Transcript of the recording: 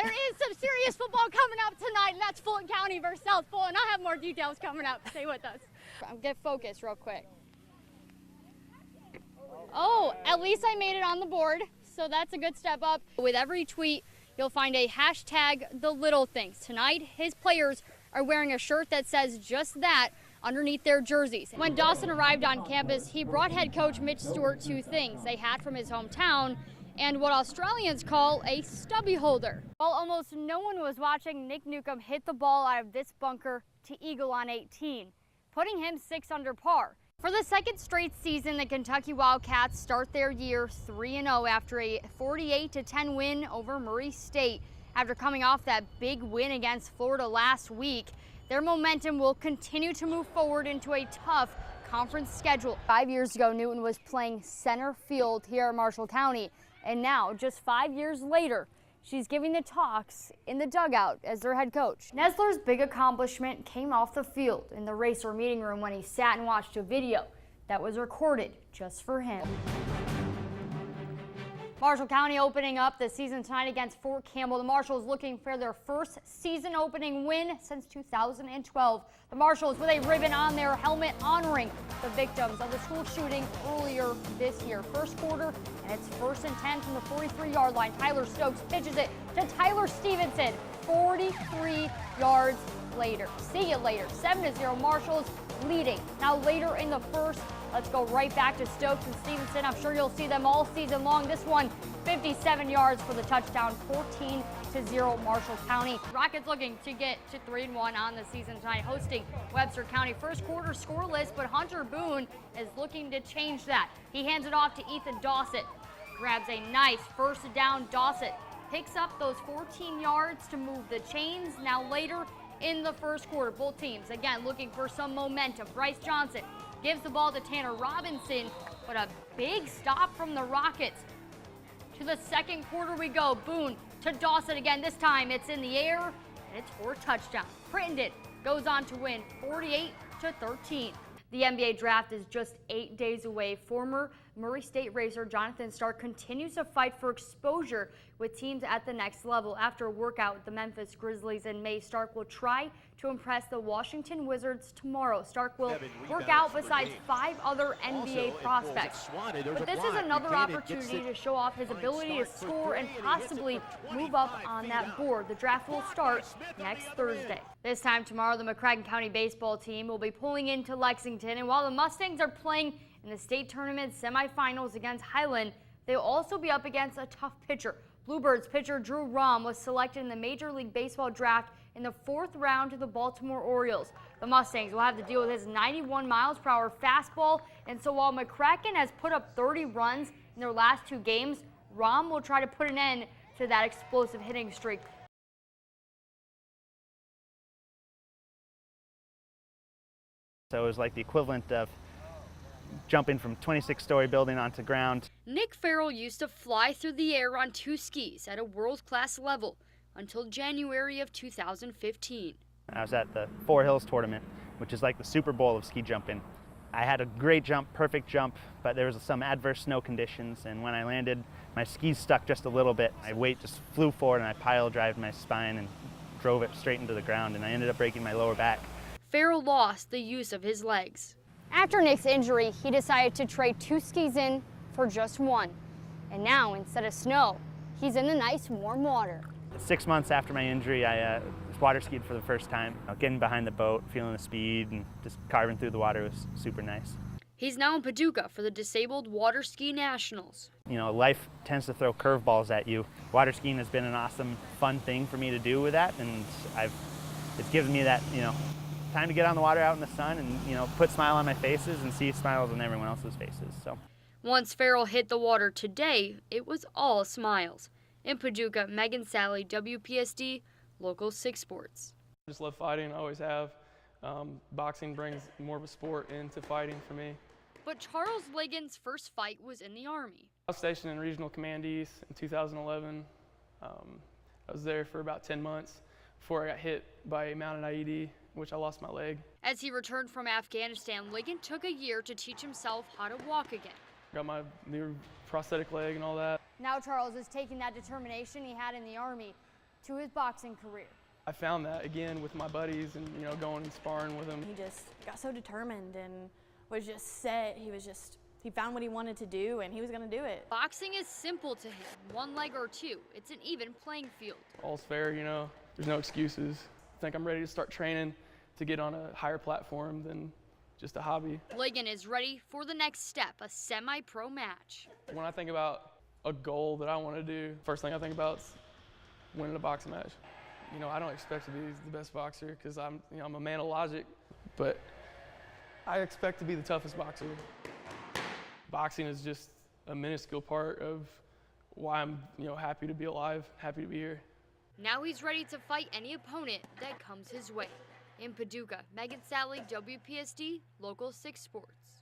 There is some serious football coming up tonight, and that's Fulton County versus South Fulton. I'll have more details coming up. Stay with us. Get focused real quick. Oh, at least I made it on the board, so that's a good step up. With every tweet, you'll find a hashtag the little things. Tonight, his players are wearing a shirt that says just that underneath their jerseys. When Dawson arrived on campus, he brought head coach Mitch Stewart two things: a hat from his hometown and what Australians call a stubby holder. While almost no one was watching, Nick Newcomb hit the ball out of this bunker to eagle on 18, putting him 6 under par. For the second straight season, the Kentucky Wildcats start their year 3-0 after a 48-10 win over Murray State. After coming off that big win against Florida last week, their momentum will continue to move forward into a tough conference schedule. 5 years ago, Newton was playing center field here in Marshall County, and now, just 5 years later, she's giving the talks in the dugout as their head coach. Nesler's big accomplishment came off the field in the racer meeting room when he sat and watched a video that was recorded just for him. Marshall County opening up the season tonight against Fort Campbell. The Marshalls looking for their first season opening win since 2012. The Marshalls with a ribbon on their helmet honoring the victims of the school shooting earlier this year. First quarter, and it's 1st and 10 from the 43-yard line. Tyler Stokes pitches it to Tyler Stevenson, 43 yards later. See you later. 7-0 Marshalls leading. Now later in the first, let's go right back to Stokes and Stevenson. I'm sure you'll see them all season long. This one, 57 yards for the touchdown, 14-0 Marshall County. Rockets looking to get to 3-1 on the season tonight, hosting Webster County. First quarter scoreless, but Hunter Boone is looking to change that. He hands it off to Ethan Dossett. Grabs a nice first down. Dossett picks up those 14 yards to move the chains. Now later in the first quarter, both teams, again, looking for some momentum. Bryce Johnson gives the ball to Tanner Robinson, but a big stop from the Rockets. To the second quarter we go. Boone to Dawson again. This time it's in the air, and it's for a touchdown. Crittenden goes on to win 48-13. The NBA draft is just 8 days away. Former Murray State racer Jonathan Stark continues to fight for exposure with teams at the next level. After a workout with the Memphis Grizzlies in May, Stark will try to impress the Washington Wizards tomorrow. Stark will work out besides 5 other NBA prospects. But this is another opportunity to show off his ability to score and possibly move up on that board. The draft will start next Thursday. This time tomorrow, the McCracken County baseball team will be pulling into Lexington, and while the Mustangs are playing in the state tournament semifinals against Highland, they'll also be up against a tough pitcher. Bluebirds pitcher Drew Rahm was selected in the Major League Baseball draft in the 4th round to the Baltimore Orioles. The Mustangs will have to deal with his 91 miles per hour fastball, and so while McCracken has put up 30 runs in their last 2 games, Rahm will try to put an end to that explosive hitting streak. So it was like the equivalent of jumping from 26-story building onto ground. Nick Farrell used to fly through the air on 2 skis at a world-class level until January of 2015. I was at the Four Hills tournament, which is like the Super Bowl of ski jumping. I had a great jump, perfect jump, but there was some adverse snow conditions, and when I landed, my skis stuck just a little bit. My weight just flew forward, and I pile drived my spine and drove it straight into the ground, and I ended up breaking my lower back. Farrell lost the use of his legs. After Nick's injury, he decided to trade 2 skis in for just 1. And now, instead of snow, he's in the nice warm water. 6 months after my injury, I water skied for the first time. Getting behind the boat, feeling the speed, and just carving through the water was super nice. He's now in Paducah for the Disabled Water Ski Nationals. You know, life tends to throw curveballs at you. Water skiing has been an awesome, fun thing for me to do with that, and it's given me that, time to get on the water out in the sun and, put a smile on my faces and see smiles on everyone else's faces. So once Farrell hit the water today, it was all smiles. In Paducah, Megan Salle, WPSD, Local 6 Sports. I just love fighting, I always have. Boxing brings more of a sport into fighting for me. But Charles Ligon's first fight was in the Army. I was stationed in Regional Command East in 2011. I was there for about 10 months before I got hit by a mounted IED, which I lost my leg. As he returned from Afghanistan, Ligon took a year to teach himself how to walk again. Got my new prosthetic leg and all that. Now Charles is taking that determination he had in the Army to his boxing career. I found that again with my buddies and, going and sparring with them. He just got so determined and was just set. He found what he wanted to do and he was going to do it. Boxing is simple to him. One leg or two. It's an even playing field. All's fair, there's no excuses. I think I'm ready to start training to get on a higher platform than just a hobby. Ligon is ready for the next step, a semi-pro match. When I think about a goal that I want to do, first thing I think about is winning a boxing match. I don't expect to be the best boxer because I'm a man of logic, but I expect to be the toughest boxer. Boxing is just a minuscule part of why I'm, happy to be alive, happy to be here. Now he's ready to fight any opponent that comes his way. In Paducah, Megan Salle, WPSD, Local 6 Sports.